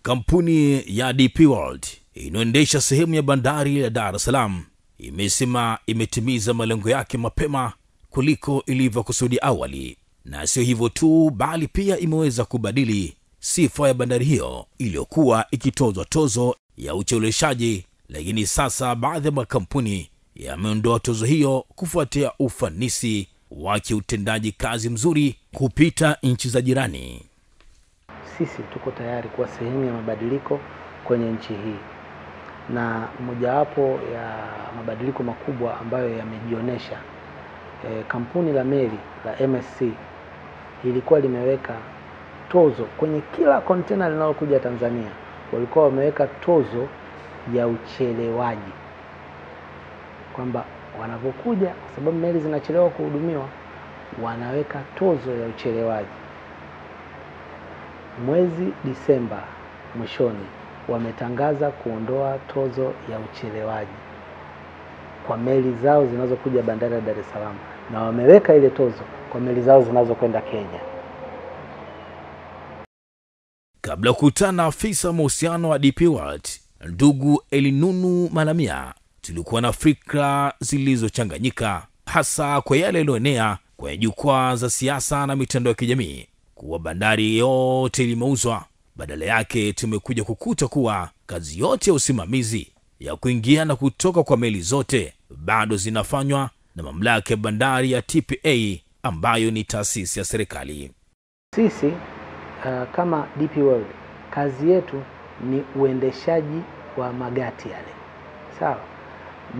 Kampuni ya DP World inayoendesha sehemu ya bandari ya Dar es Salaam imesema imetimiza malengo yake mapema kuliko ilivyokusudia awali, na sio hivyo tu, bali pia imeweza kubadili sifa ya bandari hiyo iliyokuwa ikitozwa tozo ya ucheleweshaji. Lakini sasa baadhi ya makampuni yameondoa tozo hiyo kufuatia ufanisi wake utendaji kazi mzuri kupita nchi za jirani. Sisi tuko tayari kuwa sehemu ya mabadiliko kwenye nchi hii, na mojawapo ya mabadiliko makubwa ambayo yamejionesha, kampuni la meli la MSC ilikuwa limeweka tozo kwenye kila kontena linalokuja Tanzania. Walikuwa wameweka tozo ya uchelewaji, kwamba wanapokuja, kwa sababu meli zinachelewa kuhudumiwa, wanaweka tozo ya uchelewaji. Mwezi Disemba mwishoni wametangaza kuondoa tozo ya uchelewaji kwa meli zao zinazokuja bandari ya Dar es Salaam, na wameweka ile tozo kwa meli zao zinazokwenda Kenya. Kabla kukutana afisa mahusiano wa DP World ndugu Elinunu Malamia, tulikuwa na fikra zilizochanganyika, hasa kwa yale yaliyoenea kwenye jukwaa za siasa na mitandao ya kijamii kuwa bandari yote limeuzwa. Badala yake tumekuja kukuta kuwa kazi yote ya usimamizi ya kuingia na kutoka kwa meli zote bado zinafanywa na mamlaka ya bandari ya TPA, ambayo ni taasisi ya serikali. Sisi kama DP World, kazi yetu ni uendeshaji wa magati yale. Sawa.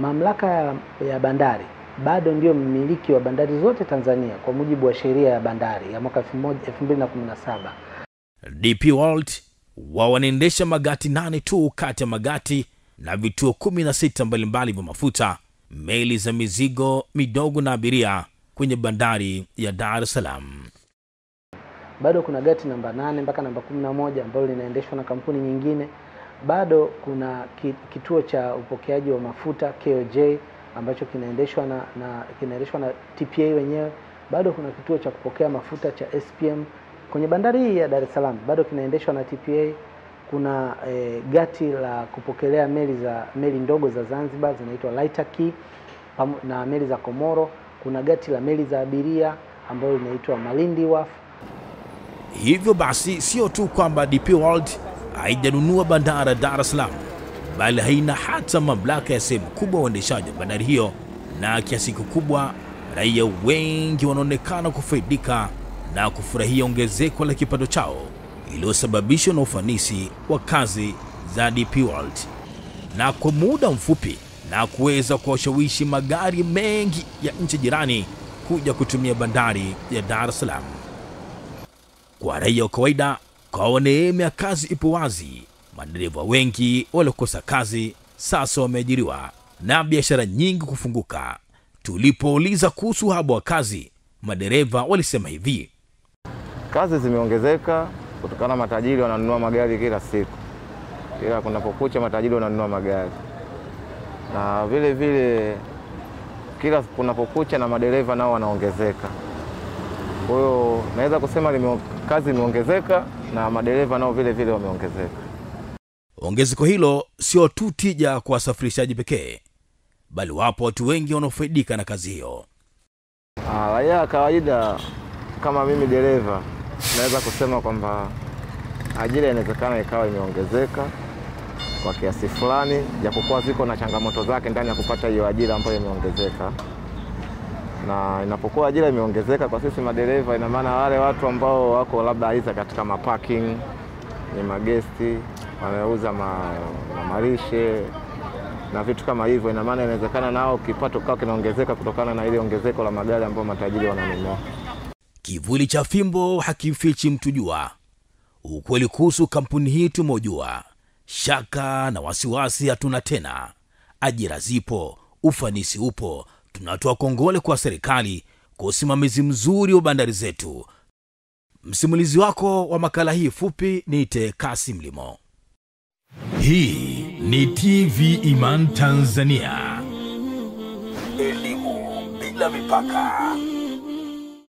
Mamlaka ya bandari bado ndio mmiliki wa bandari zote Tanzania kwa mujibu wa sheria ya bandari ya mwaka 2017. DP World wao wanaendesha magati 8 tu kati ya magati na vituo 16 mbalimbali vya mafuta, meli za mizigo midogo na abiria kwenye bandari ya Dar es Salaam. Bado kuna gati namba 8 mpaka namba 11 ambalo linaendeshwa na kampuni nyingine. Bado kuna kituo cha upokeaji wa mafuta KOJ ambacho kinaendeshwa na TPA wenyewe. Bado kuna kituo cha kupokea mafuta cha SPM kwenye bandari hii ya Dar es Salaam, bado kinaendeshwa na TPA. Kuna gati la kupokelea meli ndogo za Zanzibar zinaitwa Lighter Key na meli za Komoro. Kuna gati la meli za abiria ambalo linaitwa Malindi Wharf. Hivyo basi sio tu kwamba DP World haijanunua bandari ya Dar es Salaam, bali haina hata mamlaka ya sehemu kubwa uendeshaji wa bandari hiyo, na kiasi kikubwa raia wengi wanaonekana kufaidika na kufurahia ongezeko la kipato chao iliyosababishwa na ufanisi wa kazi za DP World, na kwa muda mfupi na kuweza kuwashawishi magari mengi ya nchi jirani kuja kutumia bandari ya Dar es Salaam. Kwa raia wa kawaida, kwa neema ya kazi ipo wazi. Madereva wengi waliokosa kazi sasa wameajiriwa na biashara nyingi kufunguka. Tulipouliza kuhusu uhaba wa kazi, madereva walisema hivi: kazi zimeongezeka kutokana na matajiri wananunua magari kila siku. Kila kunapokucha matajiri wananunua magari. Na vile vile kila kunapokucha na madereva nao wanaongezeka. Kwa hiyo naweza kusema kazi imeongezeka na madereva nao vile vile wameongezeka. Ongezeko hilo sio tu tija kwa wasafirishaji pekee, bali wapo watu wengi wanaofaidika na kazi hiyo. Raia kawaida kama mimi dereva, naweza kusema kwamba ajira inawezekana ikawa imeongezeka kwa kiasi fulani, japokuwa ziko na changamoto zake ndani ya kupata hiyo ajira ambayo imeongezeka. Na inapokuwa ajira imeongezeka kwa sisi madereva, ina maana wale watu ambao wako labda aidha katika maparking, ni magesti, wanauza malishe na vitu kama hivyo, ina maana inawezekana nao kipato kwao kinaongezeka kutokana na ile ongezeko la magari ambayo matajiri wananunua. Kivuli cha fimbo hakifichi mtu jua. Ukweli kuhusu kampuni hii tumojua. Shaka na wasiwasi hatuna tena. Ajira zipo, ufanisi upo. Tunatoa kongole kwa serikali kwa usimamizi mzuri wa bandari zetu. Msimulizi wako wa makala hii fupi niite Kasim Limo. Hii ni TV Iman Tanzania. Elimu bila mipaka.